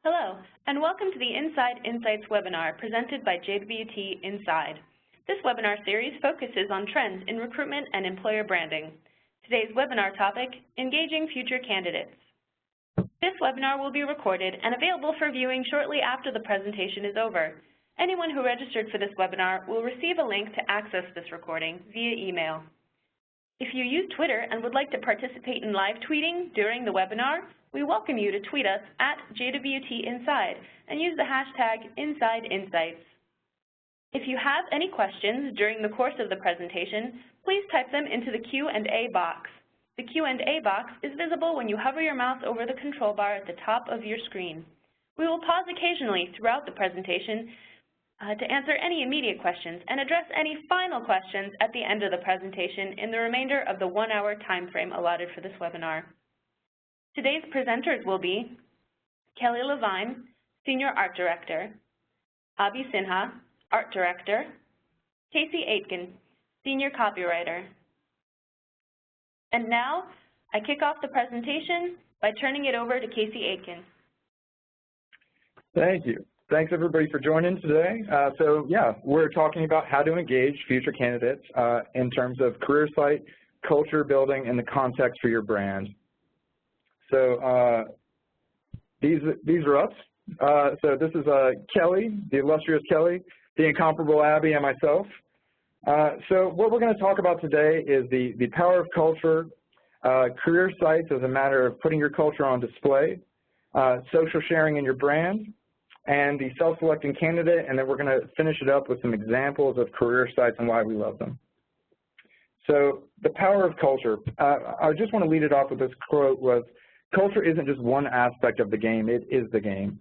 Hello, and welcome to the Inside Insights webinar presented by JWT Inside. This webinar series focuses on trends in recruitment and employer branding. Today's webinar topic, Engaging Future Candidates. This webinar will be recorded and available for viewing shortly after the presentation is over. Anyone who registered for this webinar will receive a link to access this recording via email. If you use Twitter and would like to participate in live tweeting during the webinar, we welcome you to tweet us at JWT Inside and use the hashtag InsideInsights. If you have any questions during the course of the presentation, please type them into the Q&A box. The Q&A box is visible when you hover your mouse over the control bar at the top of your screen. We will pause occasionally throughout the presentation to answer any immediate questions and address any final questions at the end of the presentation in the remainder of the 1-hour time frame allotted for this webinar. Today's presenters will be Kelly Levine, Senior Art Director, Abhi Sinha, Art Director, Casey Aitken, Senior Copywriter. And now, I kick off the presentation by turning it over to Casey Aitken. Thank you. Thanks everybody for joining today. We're talking about how to engage future candidates in terms of career site, culture building, and the context for your brand. So these are us. So this is Kelly, the illustrious Kelly, the incomparable Abby, and myself. So what we're going to talk about today is the power of culture, career sites as a matter of putting your culture on display, social sharing in your brand, and the self-selecting candidate, and then we're going to finish it up with some examples of career sites and why we love them. So the power of culture. I just want to lead it off with this quote was, culture isn't just one aspect of the game, it is the game.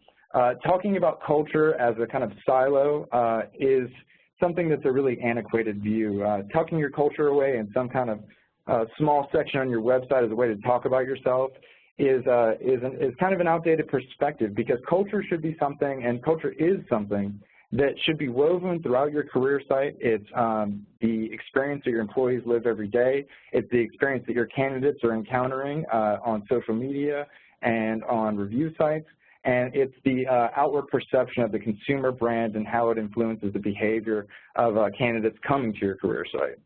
Talking about culture as a kind of silo is something that's a really antiquated view. Tucking your culture away in some kind of small section on your website as a way to talk about yourself is kind of an outdated perspective, because culture should be something, and culture is something that should be woven throughout your career site. It's the experience that your employees live every day. It's the experience that your candidates are encountering on social media and on review sites. And it's the outward perception of the consumer brand and how it influences the behavior of candidates coming to your career site.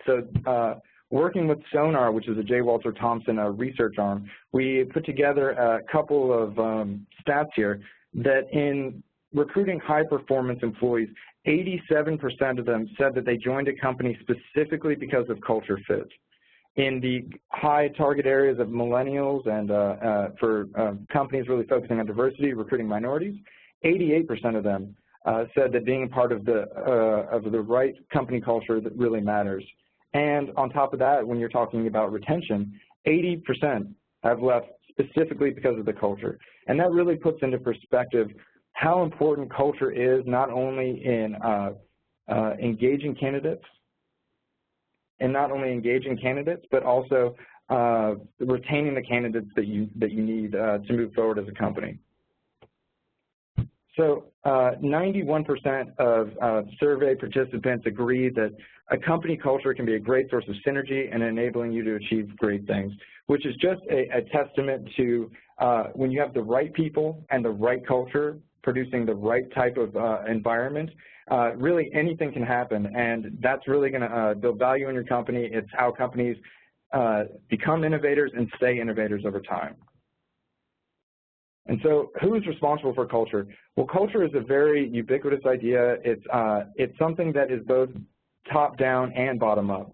So working with Sonar, which is a J. Walter Thompson research arm, we put together a couple of stats here that in recruiting high-performance employees, 87% of them said that they joined a company specifically because of culture fit. In the high target areas of millennials and for companies really focusing on diversity, recruiting minorities, 88% of them said that being a part of the right company culture that really matters. And on top of that, when you're talking about retention, 80% have left specifically because of the culture. And that really puts into perspective how important culture is, not only in engaging candidates, but also retaining the candidates that you need to move forward as a company. So 91% of survey participants agree that a company culture can be a great source of synergy and enabling you to achieve great things, which is just a testament to when you have the right people and the right culture producing the right type of environment, really anything can happen, and that's really going to build value in your company. It's how companies become innovators and stay innovators over time. And so who is responsible for culture? Well, culture is a very ubiquitous idea. It's something that is both top-down and bottom-up.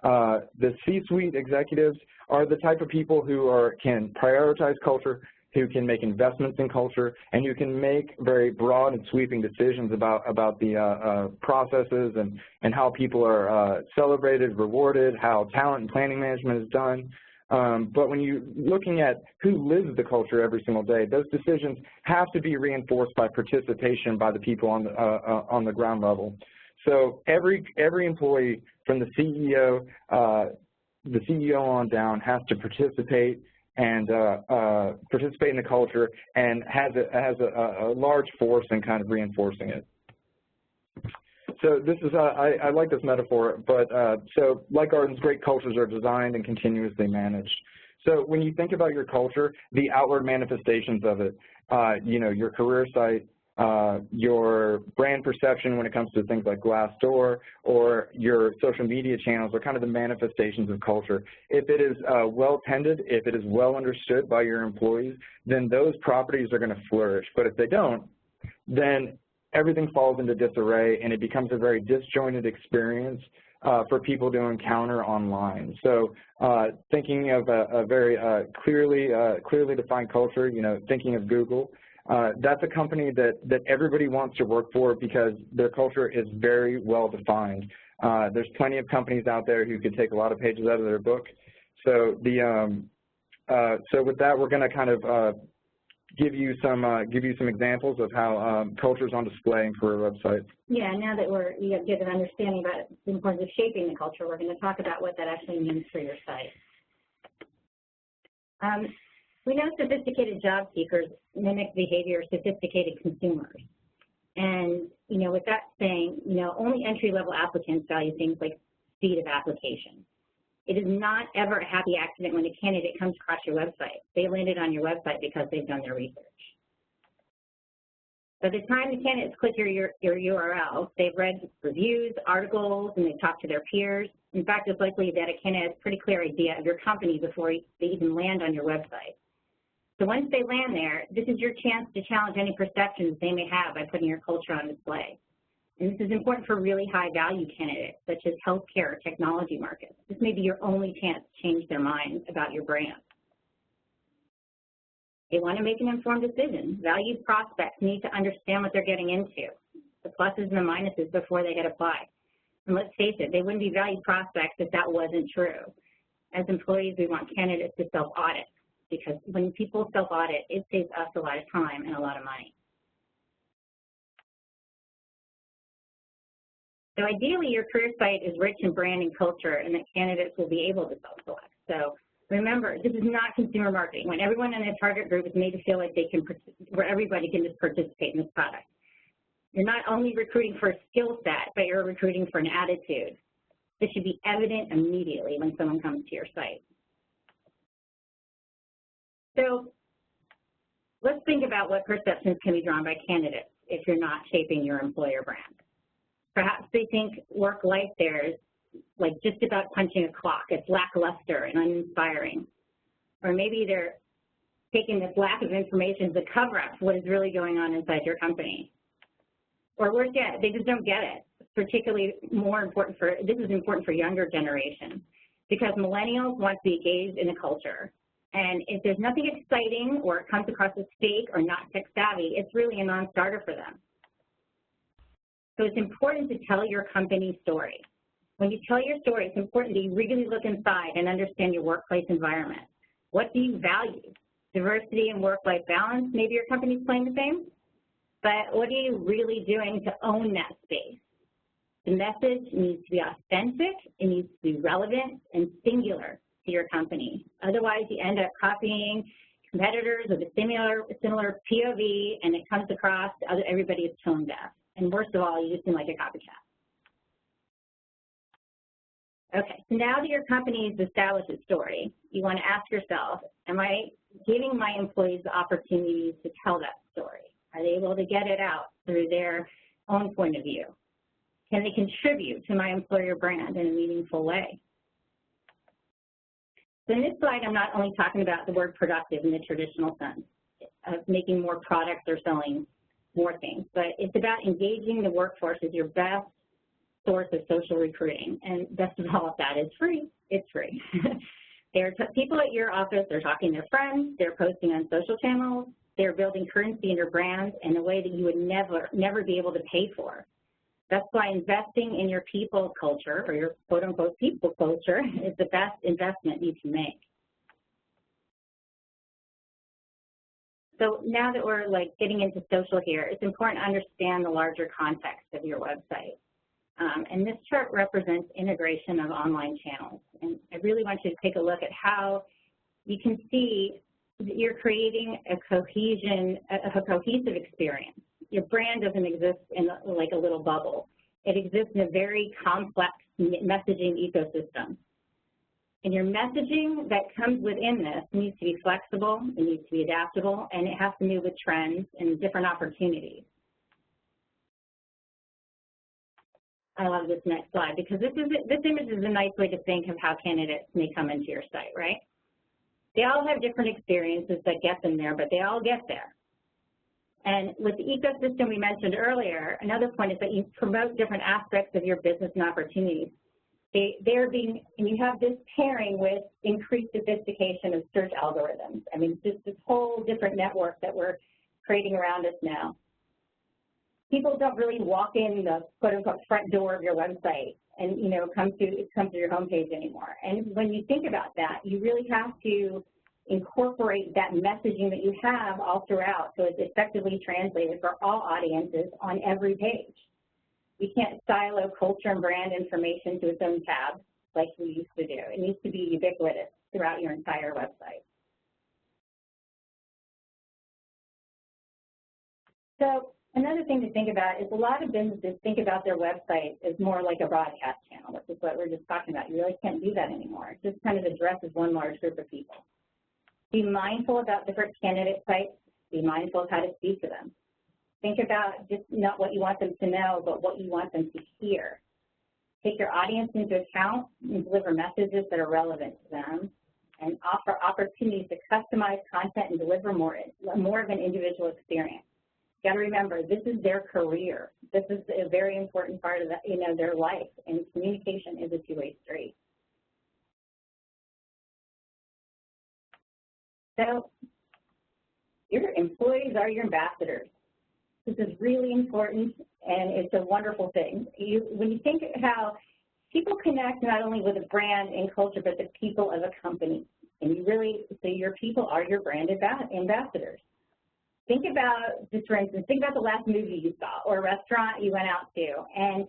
The C-suite executives are the type of people who can prioritize culture, who can make investments in culture, and who can make very broad and sweeping decisions about the processes and how people are celebrated, rewarded, how talent and planning management is done. But when you're looking at who lives the culture every single day, those decisions have to be reinforced by participation by the people on the ground level. So every employee, from the CEO on down, has to participate and participate in the culture, and has a large force in kind of reinforcing it. So this is, I like this metaphor, but so like gardens, great cultures are designed and continuously managed. So when you think about your culture, the outward manifestations of it, you know, your career site, your brand perception when it comes to things like Glassdoor, or your social media channels are kind of the manifestations of culture. If it is well tended, if it is well understood by your employees, then those properties are going to flourish. But if they don't, then everything falls into disarray, and it becomes a very disjointed experience for people to encounter online. So thinking of a very clearly defined culture, you know, thinking of Google, that's a company that everybody wants to work for because their culture is very well defined. There's plenty of companies out there who could take a lot of pages out of their book. So so with that, we're going to kind of give you some examples of how culture is on display for a website. Yeah, now that you get an understanding about the importance of shaping the culture, we're going to talk about what that actually means for your site. We know sophisticated job seekers mimic behavior of sophisticated consumers. And, you know, with that saying, you know, only entry-level applicants value things like speed of application. It is not ever a happy accident when a candidate comes across your website. They landed on your website because they've done their research. By the time the candidates click your URL, they've read reviews, articles, and they've talked to their peers. In fact, it's likely that a candidate has a pretty clear idea of your company before they even land on your website. So once they land there, this is your chance to challenge any perceptions they may have by putting your culture on display. And this is important for really high-value candidates, such as healthcare or technology markets. This may be your only chance to change their minds about your brand. They want to make an informed decision. Valued prospects need to understand what they're getting into, the pluses and the minuses before they hit apply. And let's face it, they wouldn't be valued prospects if that wasn't true. As employees, we want candidates to self-audit, because when people self-audit, it saves us a lot of time and a lot of money. So ideally, your career site is rich in brand and culture, and that candidates will be able to self-select. So remember, this is not consumer marketing. When everyone in the target group is made to feel like they can, where everybody can just participate in this product. You're not only recruiting for a skill set, but you're recruiting for an attitude. This should be evident immediately when someone comes to your site. So let's think about what perceptions can be drawn by candidates if you're not shaping your employer brand. Perhaps they think work-life there is like just about punching a clock. It's lackluster and uninspiring. Or maybe they're taking this lack of information as a cover-up for what is really going on inside your company. Or worse yet, they just don't get it. Particularly this is important for younger generations, because millennials want to be engaged in a culture. And if there's nothing exciting or it comes across as fake or not tech-savvy, it's really a non-starter for them. So it's important to tell your company story. When you tell your story, it's important that you really look inside and understand your workplace environment. What do you value? Diversity and work-life balance? Maybe your company's playing the same? But what are you really doing to own that space? The message needs to be authentic, it needs to be relevant and singular to your company. Otherwise, you end up copying competitors with a similar POV, and it comes across everybody is tone deaf. And worst of all, you just seem like a copycat. Okay, so now that your company has established its story, you want to ask yourself, am I giving my employees the opportunities to tell that story? Are they able to get it out through their own point of view? Can they contribute to my employer brand in a meaningful way? So in this slide, I'm not only talking about the word productive in the traditional sense of making more products or selling more things, but it's about engaging the workforce as your best source of social recruiting. And best of all, if that is free, it's free. There are people at your office, they're talking to their friends, they're posting on social channels, they're building currency in your brand in a way that you would never be able to pay for. That's why investing in your people culture, or your quote-unquote people culture, is the best investment you can make. So now that we're getting into social here, it's important to understand the larger context of your website. And this chart represents integration of online channels. And I really want you to take a look at how you can see that you're creating a cohesive experience. Your brand doesn't exist in like a little bubble. It exists in a very complex messaging ecosystem. And your messaging that comes within this needs to be flexible, it needs to be adaptable, and it has to move with trends and different opportunities. I love this next slide because this image is a nice way to think of how candidates may come into your site, right? They all have different experiences that get them there, but they all get there. And with the ecosystem we mentioned earlier, another point is that you promote different aspects of your business and opportunities. And you have this pairing with increased sophistication of search algorithms. I mean, just this whole different network that we're creating around us now. People don't really walk in the quote-unquote front door of your website and, you know, come to your homepage anymore. And when you think about that, you really have to incorporate that messaging that you have all throughout so it's effectively translated for all audiences on every page. You can't silo culture and brand information to its own tab like we used to do. It needs to be ubiquitous throughout your entire website. So another thing to think about is a lot of businesses think about their website as more like a broadcast channel, which is what we're just talking about. You really can't do that anymore. It just kind of addresses one large group of people. Be mindful about different candidate sites. Be mindful of how to speak to them. Think about just not what you want them to know, but what you want them to hear. Take your audience into account and deliver messages that are relevant to them, and offer opportunities to customize content and deliver more of an individual experience. You got to remember, this is their career. This is a very important part of their life, and communication is a two-way street. So your employees are your ambassadors. This is really important, and it's a wonderful thing. When you think how people connect not only with a brand and culture, but the people of a company, and so your people are your brand ambassadors. Think about, just for instance, think about the last movie you saw or a restaurant you went out to, and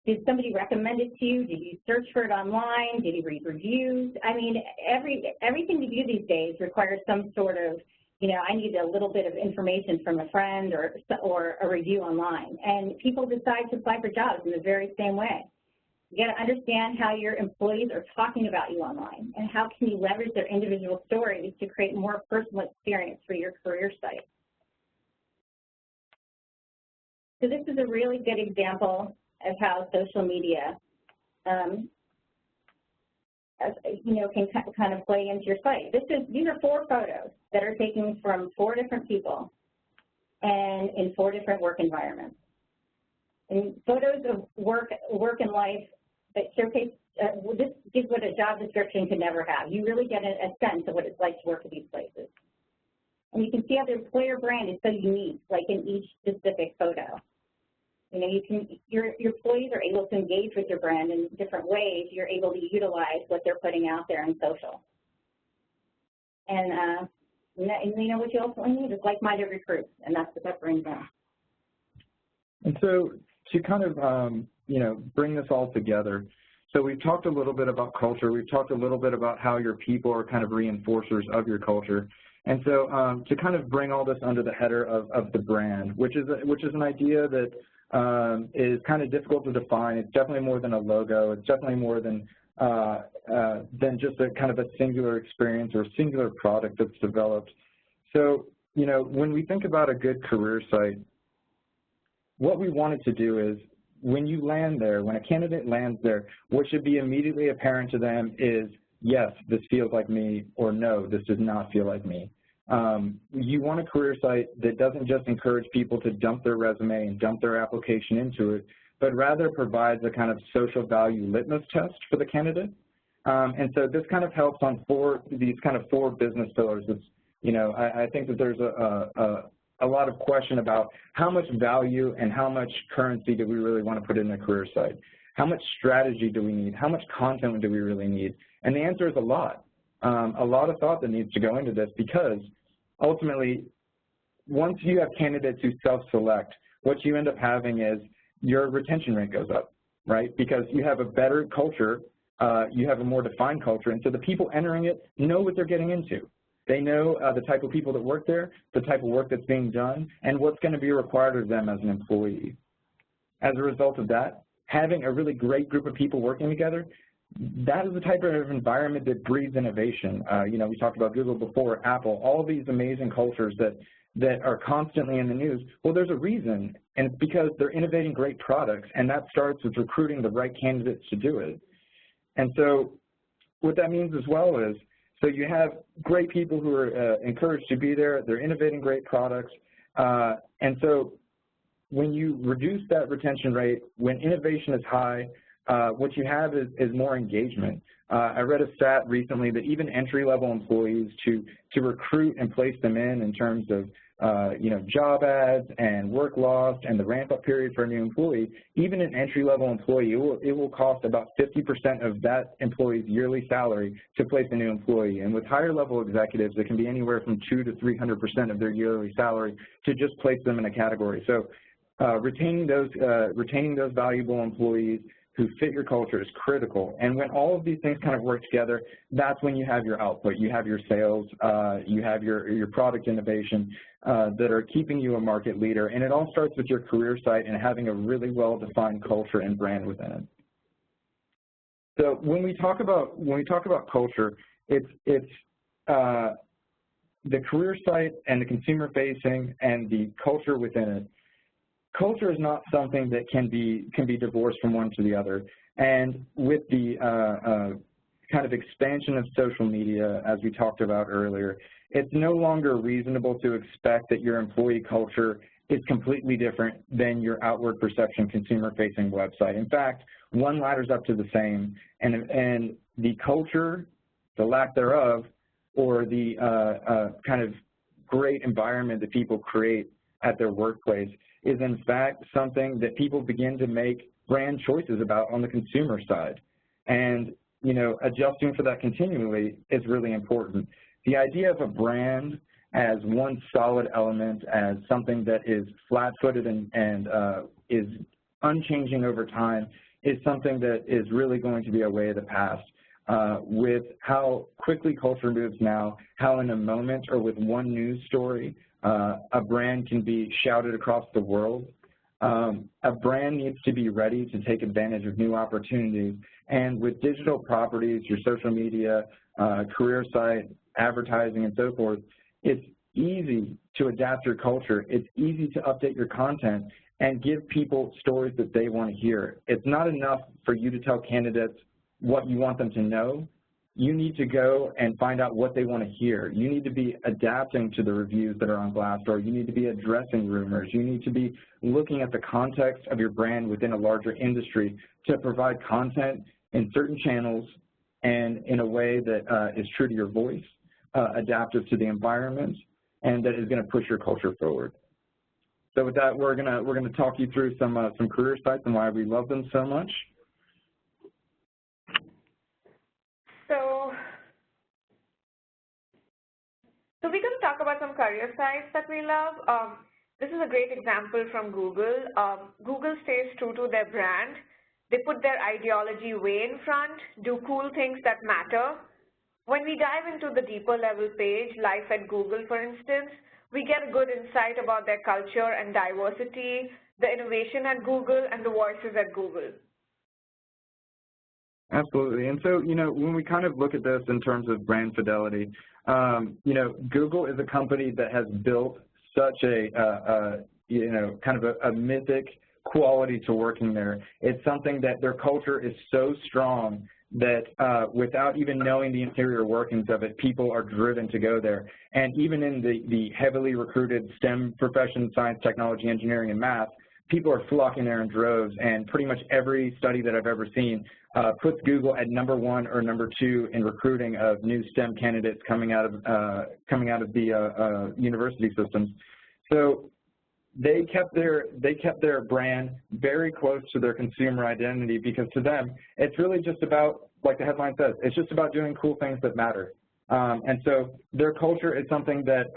did somebody recommend it to you? Did you search for it online? Did you read reviews? I mean, everything we do these days requires some sort of, I need a little bit of information from a friend or a review online. And people decide to apply for jobs in the very same way. You got to understand how your employees are talking about you online, and how can you leverage their individual stories to create more personal experience for your career site. So this is a really good example of how social media, can kind of play into your site. These are 4 photos that are taken from 4 different people and in 4 different work environments. And photos of work and life that showcase, this is what a job description could never have. You really get a sense of what it's like to work at these places. And you can see how the employer brand is so unique, like in each specific photo. Your employees are able to engage with your brand in different ways. You're able to utilize what they're putting out there in social. And what you also need is like-minded recruits, and that's what that brings in. And so to kind of, bring this all together, so we've talked a little bit about culture. We've talked a little bit about how your people are kind of reinforcers of your culture. And so to kind of bring all this under the header of the brand, which is an idea that is kind of difficult to define. It's definitely more than a logo. It's definitely more than just a kind of a singular experience or a singular product that's developed. So, when we think about a good career site, what we wanted to do is when you land there, when a candidate lands there, what should be immediately apparent to them is, yes, this feels like me, or no, this does not feel like me. You want a career site that doesn't just encourage people to dump their resume and dump their application into it, but rather provides a kind of social value litmus test for the candidate. And so this kind of helps on these kind of 4 business pillars. It's, I think that there's a lot of question about how much value and how much currency do we really want to put in a career site? How much strategy do we need? How much content do we really need? And the answer is a lot of thought that needs to go into this, because ultimately, once you have candidates who self-select, what you end up having is your retention rate goes up, right? Because you have a better culture, you have a more defined culture, and so the people entering it know what they're getting into. They know the type of people that work there, the type of work that's being done, and what's going to be required of them as an employee. As a result of that, having a really great group of people working together that is the type of environment that breeds innovation. You know, we talked about Google before, Apple, all these amazing cultures that are constantly in the news. Well, there's a reason, and it's because they're innovating great products, and that starts with recruiting the right candidates to do it. And so what that means as well is, so you have great people who are encouraged to be there, they're innovating great products, and so when you reduce that retention rate, when innovation is high, what you have is more engagement. I read a stat recently that even entry-level employees, to recruit and place them in terms of you know, job ads and work loss and the ramp-up period for a new employee, even an entry-level employee, it will cost about 50% of that employee's yearly salary to place a new employee. And with higher-level executives, it can be anywhere from 200 to 300% of their yearly salary to just place them in a category. So retaining those valuable employees who fit your culture is critical. And when all of these things kind of work together, that's when you have your output. You have your sales, you have your product innovation that are keeping you a market leader. And it all starts with your career site and having a really well-defined culture and brand within it. So when we talk about culture, it's the career site and the consumer facing and the culture within it. Culture is not something that can be divorced from one to the other. And with the kind of expansion of social media, as we talked about earlier, it's no longer reasonable to expect that your employee culture is completely different than your outward perception consumer-facing website. In fact, one ladders up to the same, and the culture, the lack thereof, or the kind of great environment that people create at their workplace is in fact something that people begin to make brand choices about on the consumer side. And, you know, adjusting for that continually is really important. The idea of a brand as one solid element, as something that is flat-footed and is unchanging over time, is something that is really going to be a way of the past. With how quickly culture moves now, how in a moment or with one news story, a brand can be shouted across the world. A brand needs to be ready to take advantage of new opportunities. And with digital properties, your social media, career site, advertising, and so forth, it's easy to adapt your culture. It's easy to update your content and give people stories that they want to hear. It's not enough for you to tell candidates what you want them to know. You need to go and find out what they want to hear. You need to be adapting to the reviews that are on Glassdoor. You need to be addressing rumors. You need to be looking at the context of your brand within a larger industry to provide content in certain channels and in a way that is true to your voice, adaptive to the environment, and that is going to push your culture forward. So with that, we're gonna talk you through some career sites and why we love them so much. So we're going to talk about some career sites that we love. This is a great example from Google. Google stays true to their brand. They put their ideology way in front, do cool things that matter. When we dive into the deeper level page, Life at Google, for instance, we get a good insight about their culture and diversity, the innovation at Google, and the voices at Google. Absolutely. And so, you know, when we kind of look at this in terms of brand fidelity, you know, Google is a company that has built such a you know, kind of a mythic quality to working there. It's something that their culture is so strong that without even knowing the interior workings of it, people are driven to go there. And even in the heavily recruited STEM professions, science, technology, engineering, and math, people are flocking there in droves, and pretty much every study that I've ever seen puts Google at #1 or #2 in recruiting of new STEM candidates coming out of the university systems. So they kept their brand very close to their consumer identity, because to them it's really just about, like the headline says, it's just about doing cool things that matter. And so their culture is something that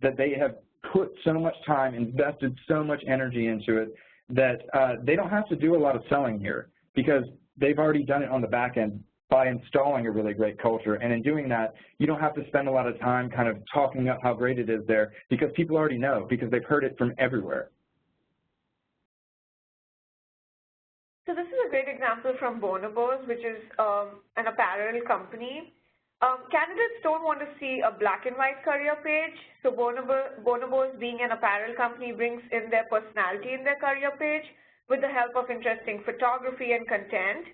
that they have put so much time, invested so much energy into it, that they don't have to do a lot of selling here, because they've already done it on the back end by installing a really great culture. And in doing that, you don't have to spend a lot of time kind of talking up how great it is there, because people already know, because they've heard it from everywhere. So this is a great example example from Bonobos, which is an apparel company. Candidates don't want to see a black and white career page, so Bonobos, being an apparel company, brings in their personality in their career page with the help of interesting photography and content.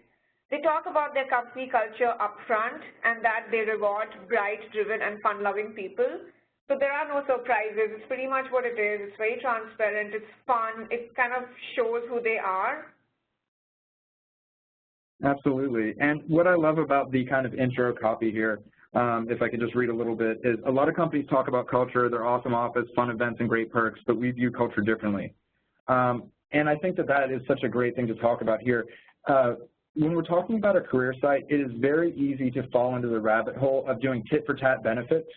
They talk about their company culture up front and that they reward bright, driven, and fun-loving people. So there are no surprises. It's pretty much what it is. It's very transparent. It's fun. It kind of shows who they are. Absolutely. And what I love about the kind of intro copy here, if I could just read a little bit, is a lot of companies talk about culture, their awesome office, fun events, and great perks, but we view culture differently. And I think that that is such a great thing to talk about here. When we're talking about a career site, it is very easy to fall into the rabbit hole of doing tit-for-tat benefits.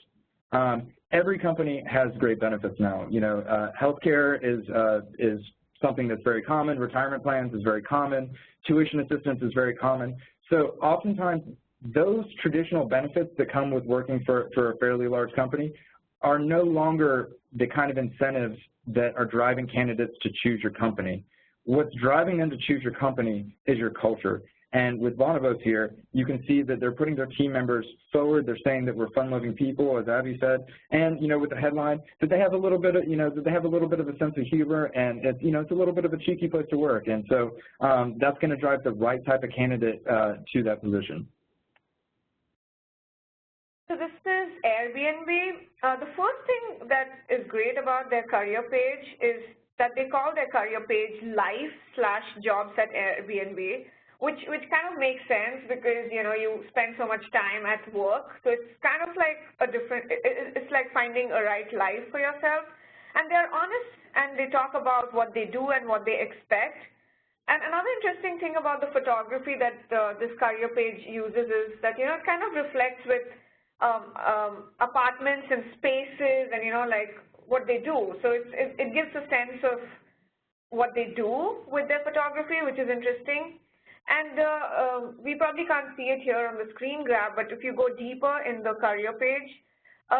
Every company has great benefits now. You know, healthcare is something that's very common. Retirement plans is very common. Tuition assistance is very common. So oftentimes, those traditional benefits that come with working for a fairly large company are no longer the kind of incentives that are driving candidates to choose your company. What's driving them to choose your company is your culture. And with Bonobos here, you can see that they're putting their team members forward. They're saying that we're fun-loving people, as Abby said, and you know, with the headline, that they have a little bit of, that they have a little bit of a sense of humor, and it's, it's a little bit of a cheeky place to work. And so that's going to drive the right type of candidate to that position. So this is Airbnb. The first thing that is great about their career page is that they call their career page life/jobs at Airbnb. Which kind of makes sense because, you spend so much time at work. So it's kind of like it's like finding a right life for yourself. And they're honest and they talk about what they do and what they expect. And another interesting thing about the photography that this career page uses is that, it kind of reflects with apartments and spaces and, like what they do. So it gives a sense of what they do with their photography, which is interesting. And we probably can't see it here on the screen grab, but if you go deeper in the career page,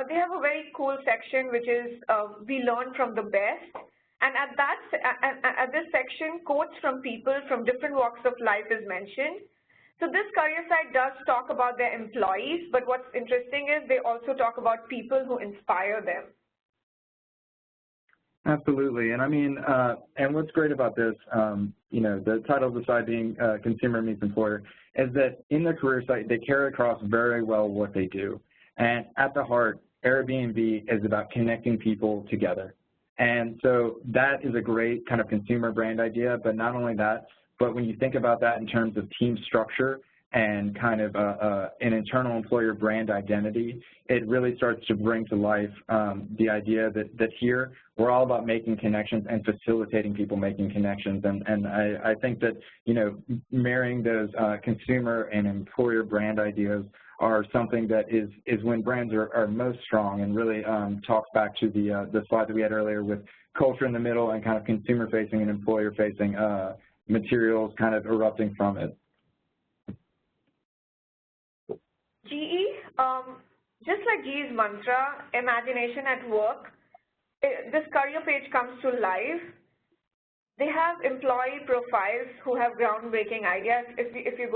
they have a very cool section which is we learn from the best. And at this section, quotes from people from different walks of life is mentioned. So this career site does talk about their employees, but what's interesting is they also talk about people who inspire them. Absolutely, and I mean, and what's great about this, the title of the site being Consumer Meets Employer, is that in the career site, they carry across very well what they do. And at the heart, Airbnb is about connecting people together. And so that is a great kind of consumer brand idea, but not only that, but when you think about that in terms of team structure and kind of an internal employer brand identity, it really starts to bring to life the idea that here we're all about making connections and facilitating people making connections. And I think that, marrying those consumer and employer brand ideas are something that is when brands are most strong, and really talks back to the slide that we had earlier with culture in the middle and kind of consumer-facing and employer-facing materials kind of erupting from it. GE, just like GE's mantra, imagination at work, this career page comes to life. They have employee profiles who have groundbreaking ideas. If you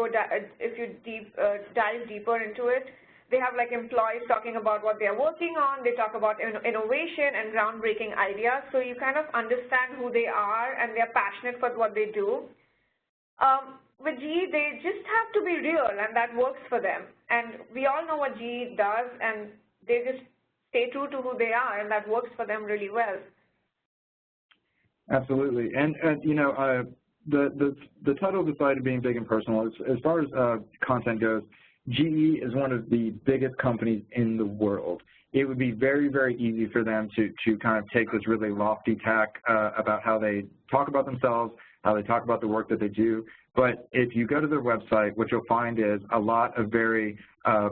dive deeper into it, they have like employees talking about what they are working on. They talk about innovation and groundbreaking ideas. So you kind of understand who they are and they're passionate for what they do. With GE, they just have to be real, and that works for them. And we all know what GE does, and they just stay true to who they are, and that works for them really well. Absolutely. And the title of the site being big and personal, as far as content goes, GE is one of the biggest companies in the world. It would be very, very easy for them to kind of take this really lofty tack about how they talk about themselves, how they talk about the work that they do. But if you go to their website, what you'll find is a lot of very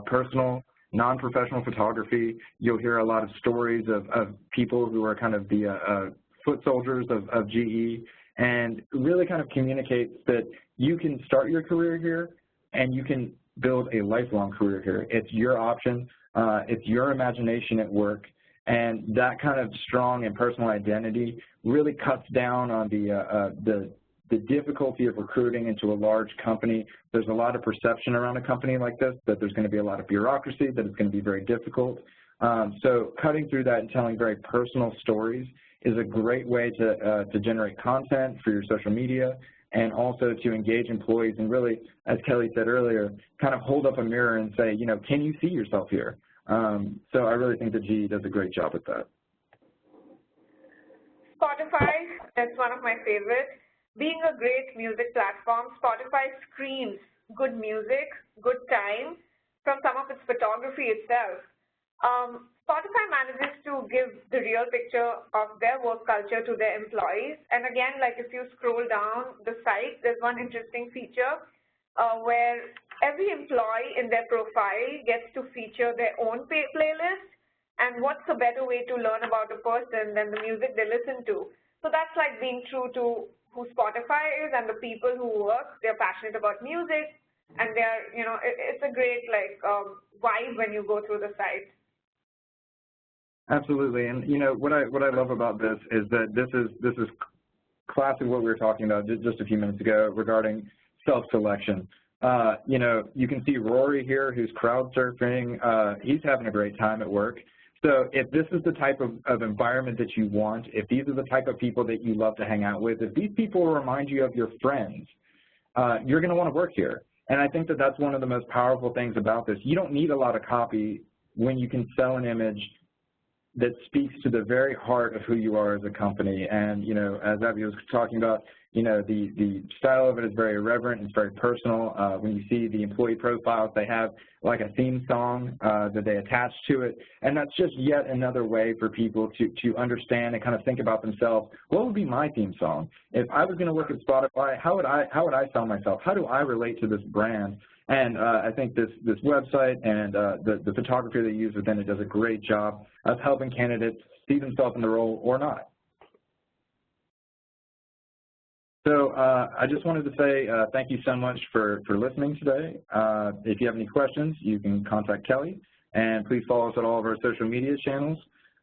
personal, non-professional photography. You'll hear a lot of stories of people who are kind of the foot soldiers of GE, and really kind of communicates that you can start your career here and you can build a lifelong career here. It's your option. It's your imagination at work. And that kind of strong and personal identity really cuts down on the the difficulty of recruiting into a large company. There's a lot of perception around a company like this that there's going to be a lot of bureaucracy, that it's going to be very difficult. So cutting through that and telling very personal stories is a great way to generate content for your social media, and also to engage employees and really, as Kelly said earlier, kind of hold up a mirror and say, you know, can you see yourself here? So I really think that GE does a great job at that. Spotify, that's one of my favorites. Being a great music platform, Spotify screams good music, good time from some of its photography itself. Spotify manages to give the real picture of their work culture to their employees. And again, like if you scroll down the site, there's one interesting feature where every employee in their profile gets to feature their own playlist. And what's a better way to learn about a person than the music they listen to? So that's like being true to who Spotify is and the people who work. They're passionate about music, and they're, you know, it's a great like vibe when you go through the site. Absolutely, and you know what I love about this is that this is classic what we were talking about just a few minutes ago regarding self-selection. You know, you can see Rory here, who's crowd surfing. He's having a great time at work. So if this is the type of environment that you want, if these are the type of people that you love to hang out with, if these people remind you of your friends, you're going to want to work here. And I think that that's one of the most powerful things about this. You don't need a lot of copy when you can sell an image that speaks to the very heart of who you are as a company. And, you know, as Abby was talking about, you know, the style of it is very irreverent, it's very personal. When you see the employee profiles, they have like a theme song that they attach to it. And that's just yet another way for people to understand and kind of think about themselves, what would be my theme song? If I was going to work at Spotify, how would I sell myself? How do I relate to this brand? And I think this website and the photography they use within it does a great job of helping candidates see themselves in the role or not. So I just wanted to say thank you so much for listening today. If you have any questions, you can contact Kelly, and please follow us at all of our social media channels,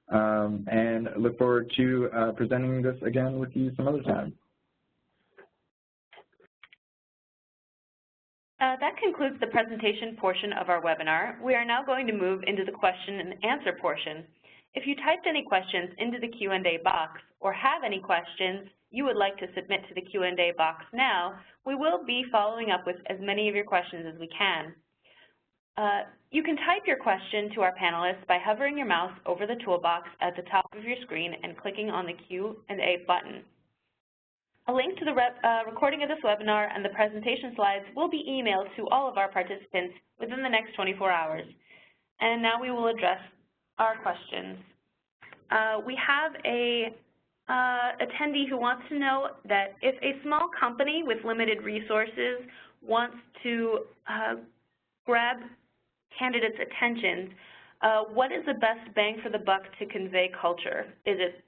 and look forward to presenting this again with you some other time. That concludes the presentation portion of our webinar. We are now going to move into the question and answer portion. If you typed any questions into the Q&A box or have any questions you would like to submit to the Q&A box now, we will be following up with as many of your questions as we can. You can type your question to our panelists by hovering your mouse over the toolbox at the top of your screen and clicking on the Q&A button. A link to the recording of this webinar and the presentation slides will be emailed to all of our participants within the next 24 hours. And now we will address our questions. We have a attendee who wants to know that if a small company with limited resources wants to grab candidates' attention, what is the best bang for the buck to convey culture? Is it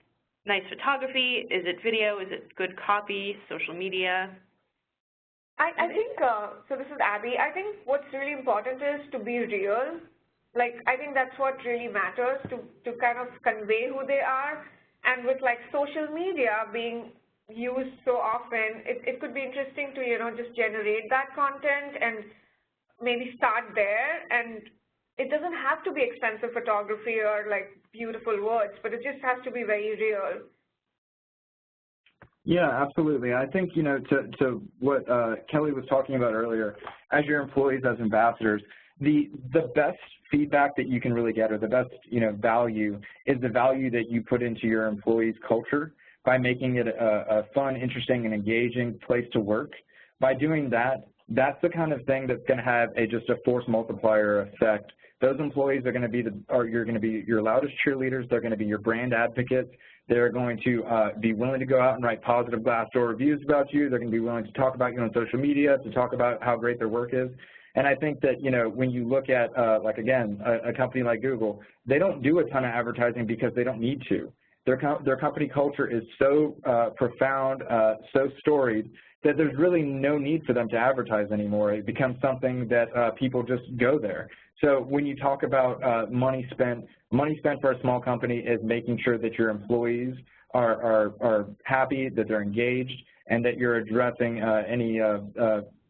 nice photography? Is it video? Is it good copy, social media? I think, so this is Abby, I think what's really important is to be real. Like, I think that's what really matters, to kind of convey who they are. And with like social media being used so often, it could be interesting to, you know, just generate that content and maybe start there. And it doesn't have to be expensive photography or like beautiful words, but it just has to be very real. Yeah, absolutely. I think, you know, to what Kelly was talking about earlier, as your employees, as ambassadors, the best feedback that you can really get, or the best, you know, value, is the value that you put into your employees' culture by making it a fun, interesting, and engaging place to work. By doing that, that's the kind of thing that's going to have just a force multiplier effect. Those employees are going to be you're going to be your loudest cheerleaders. They're going to be your brand advocates. They're going to be willing to go out and write positive Glassdoor reviews about you. They're going to be willing to talk about you on social media, to talk about how great their work is. And I think that, you know, when you look at, like, again, a company like Google, they don't do a ton of advertising because they don't need to. Their company culture is so profound, so storied, that there's really no need for them to advertise anymore. It becomes something that people just go there. So when you talk about money spent for a small company is making sure that your employees are happy, that they're engaged, and that you're addressing any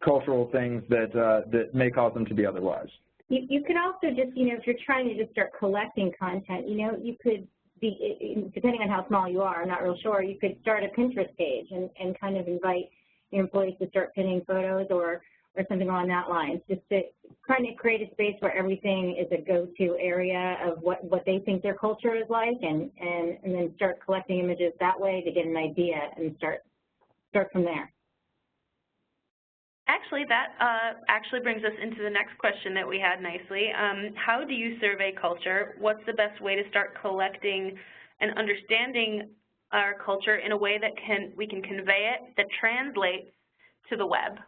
cultural things that may cause them to be otherwise. You could also just, if you're trying to just start collecting content, you could be, depending on how small you are, I'm not real sure, you could start a Pinterest page and kind of invite your employees to start pinning photos or something along that line, just to kind of create a space where everything is a go-to area of what they think their culture is like, and then start collecting images that way to get an idea and start from there. Actually, that actually brings us into the next question that we had nicely. How do you survey culture? What's the best way to start collecting and understanding our culture in a way that we can convey it, that translates to the web?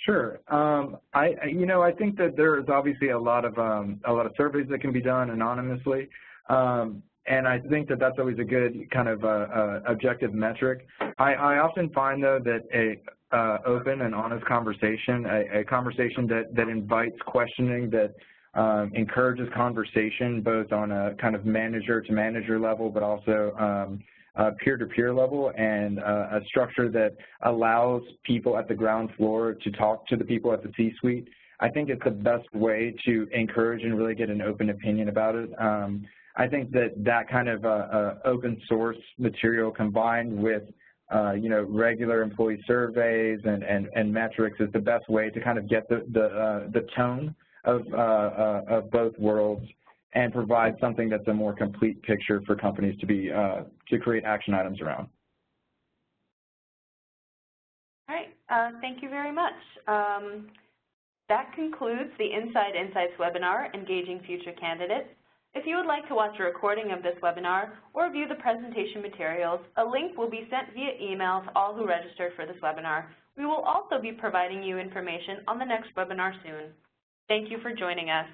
Sure. I think that there is obviously a lot of surveys that can be done anonymously, and I think that that's always a good kind of objective metric. I often find, though, that a open and honest conversation, a conversation that invites questioning, that encourages conversation both on a kind of manager-to-manager level, but also peer-to-peer level, and a structure that allows people at the ground floor to talk to the people at the C-suite. I think it's the best way to encourage and really get an open opinion about it. I think that kind of open source material combined with regular employee surveys and metrics is the best way to kind of get the tone of both worlds and provide something that's a more complete picture for companies to create action items around. All right, thank you very much. That concludes the Inside Insights webinar, Engaging Future Candidates. If you would like to watch a recording of this webinar or view the presentation materials, a link will be sent via email to all who registered for this webinar. We will also be providing you information on the next webinar soon. Thank you for joining us.